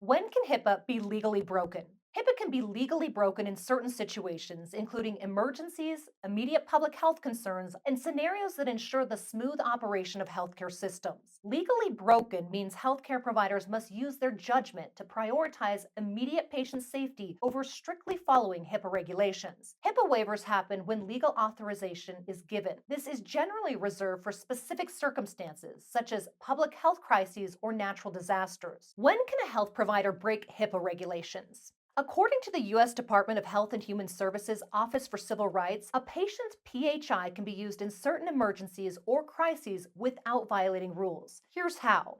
When can HIPAA be legally broken? HIPAA can be legally broken in certain situations, including emergencies, immediate public health concerns, and scenarios that ensure the smooth operation of healthcare systems. Legally broken means healthcare providers must use their judgment to prioritize immediate patient safety over strictly following HIPAA regulations. HIPAA waivers happen when legal authorization is given. This is generally reserved for specific circumstances, such as public health crises or natural disasters. When can a health provider break HIPAA regulations? According to the U.S. Department of Health and Human Services Office for Civil Rights, a patient's PHI can be used in certain emergencies or crises without violating rules. Here's how.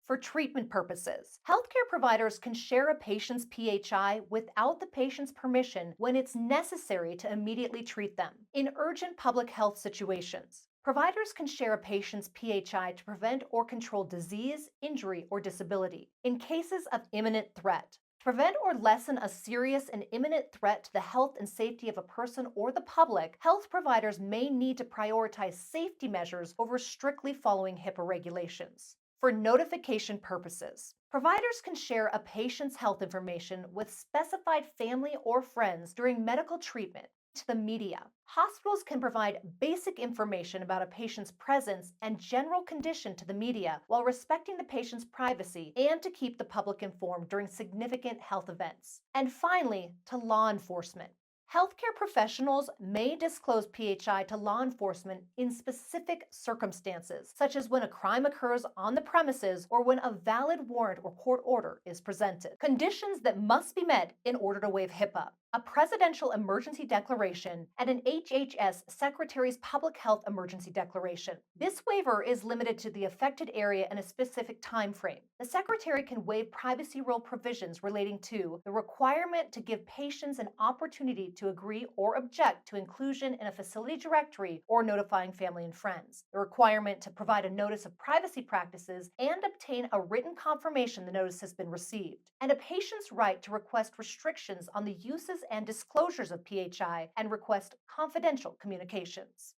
For treatment purposes, healthcare providers can share a patient's PHI without the patient's permission when it's necessary to immediately treat them. In urgent public health situations, providers can share a patient's PHI to prevent or control disease, injury, or disability. In cases of imminent threat, to prevent or lessen a serious and imminent threat to the health and safety of a person or the public, health providers may need to prioritize safety measures over strictly following HIPAA regulations. For notification purposes, providers can share a patient's health information with specified family or friends during medical treatment. To the media, hospitals can provide basic information about a patient's presence and general condition to the media while respecting the patient's privacy and to keep the public informed during significant health events. And finally, to law enforcement. Healthcare professionals may disclose PHI to law enforcement in specific circumstances, such as when a crime occurs on the premises or when a valid warrant or court order is presented. Conditions that must be met in order to waive HIPAA: a presidential emergency declaration and an HHS Secretary's Public Health Emergency Declaration. This waiver is limited to the affected area in a specific time frame. The Secretary can waive privacy rule provisions relating to the requirement to give patients an opportunity to agree or object to inclusion in a facility directory or notifying family and friends, the requirement to provide a notice of privacy practices and obtain a written confirmation the notice has been received, and a patient's right to request restrictions on the uses and disclosures of PHI and request confidential communications.